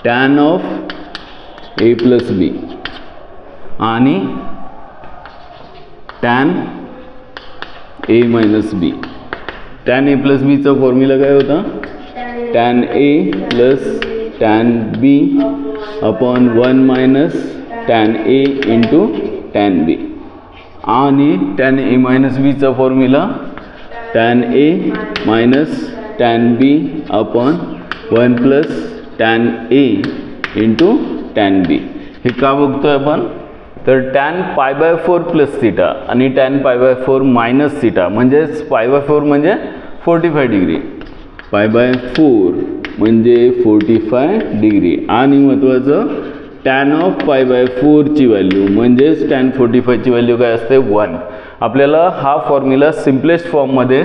Tan of A plus बी आणि tan A minus B. Tan A plus बीचा formula काय होता? Tan A plus tan B upon 1 minus tan A into tan बी. आणि tan A minus बीचा formula tan A minus tan B upon 1 plus tan A into tan बी. हे का बघतोय आपण? तर टॅन π/4 प्लस थिटा आणि टॅन π/4 मायनस थिटा म्हणजेच π/4 म्हणजे 45 डिग्री, π/4 म्हणजे 45 डिग्री. आणि महत्त्वाचं टॅन ऑफ π/4 ची व्हॅल्यू म्हणजेच टॅन 45 ची व्हॅल्यू काय असते? 1. आपल्याला हा फॉर्म्युला सिम्पलेस्ट फॉर्ममध्ये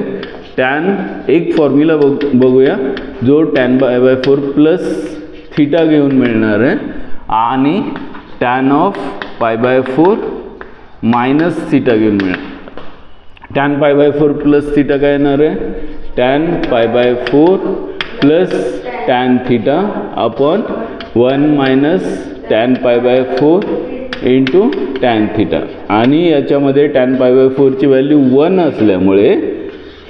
टॅन एक फॉर्म्युला बघूया जो टॅन π/4 प्लस थिटा घेऊन मिळणार आहे आणि टॅन ऑफ π/4 मायनस थिटा घेऊन मिळणार. टॅन π/4 प्लस थिटा काय येणार आहे? Tan π/4 plus tan theta upon 1 minus tan π/4 into tan theta. आणि याच्यामध्ये टॅन π/4 ची व्हॅल्यू 1 असल्यामुळे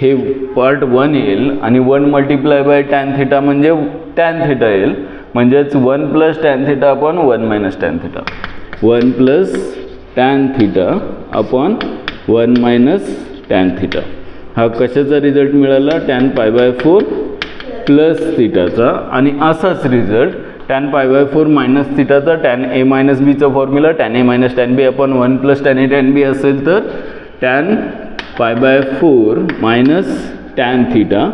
हे पार्ट 1 येईल आणि 1 मल्टिप्लाय बाय टॅन थिटा म्हणजे टॅन थिटा येईल. म्हणजेच 1 plus tan theta upon 1 minus tan theta. 1 plus tan theta upon 1 minus tan theta. हा कशाचा रिझल्ट मिळाला? टॅन π/4 प्लस थिटाचा. आणि असाच रिझल्ट टॅन π/4 मायनस थिटाचा टॅन ए मायनस बीचा formula tan A minus tan B upon 1 plus tan A tan B असेल तर tan π/4 minus tan theta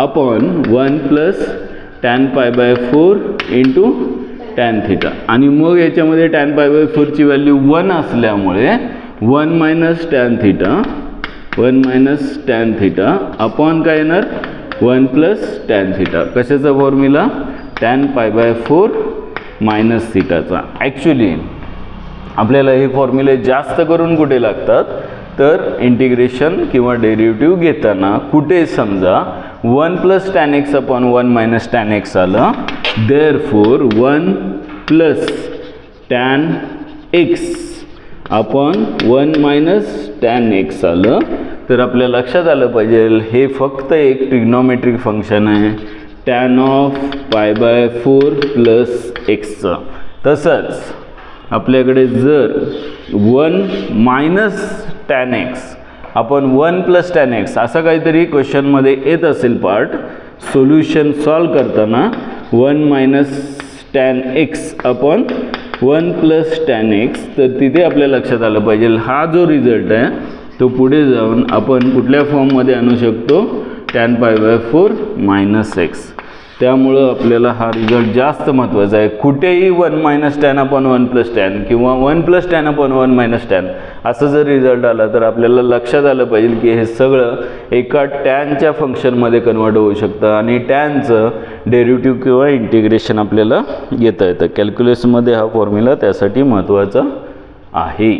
upon 1 plus tan π/4 into tan theta. आणि मग याच्यामध्ये टॅन π/4 ची व्हॅल्यू 1 असल्यामुळे 1 minus tan theta 1 minus tan theta upon काय येणार? 1 plus tan theta. कशाचा फॉर्म्युला? टॅन π/4 मायनस थिटाचा. ॲक्च्युली आपल्याला हे फॉर्म्युले जास्त करून कुठे लागतात? तर इंटिग्रेशन किंवा डेरिव्हेटिव्ह घेताना कुठे समजा 1 plus tan x upon 1 minus tan X आलं, therefore 1 plus tan x upon 1 minus tan X आलं तर आपल्या लक्षात आलं पाहिजे हे फक्त एक ट्रिग्नोमेट्रिक फंक्शन आहे टॅन ऑफ π/4 प्लस एक्सचं. तसंच आपल्याकडे जर 1 मायनस टॅन एक्स आपण 1 प्लस टॅन एक्स असं काहीतरी क्वेश्चनमध्ये येत असेल पार्ट, सोल्युशन सॉल्व करताना 1 minus tan x upon 1 plus tan x, तर तिथे आपल्या लक्षात आलं पाहिजे हा जो रिझल्ट आहे तो पुढे जाऊन आपण कुठल्या फॉर्ममध्ये आणू शकतो? Tan π/4 minus X. त्यामुळं आपल्याला हा रिझल्ट जास्त महत्त्वाचा आहे. कुठेही 1 minus tan upon 1 plus tan किंवा 1 plus tan upon 1 minus tan असं जर रिझल्ट आला तर आपल्याला लक्षात आलं पाहिजे की हे सगळं एका टॅनच्या फंक्शनमध्ये कन्वर्ट होऊ शकतं आणि टॅनचं डेरिव्हेटिव्ह किंवा इंटिग्रेशन आपल्याला घेता येतं. कॅल्क्युलसमध्ये हा फॉर्म्युला त्यासाठी महत्त्वाचा आहे.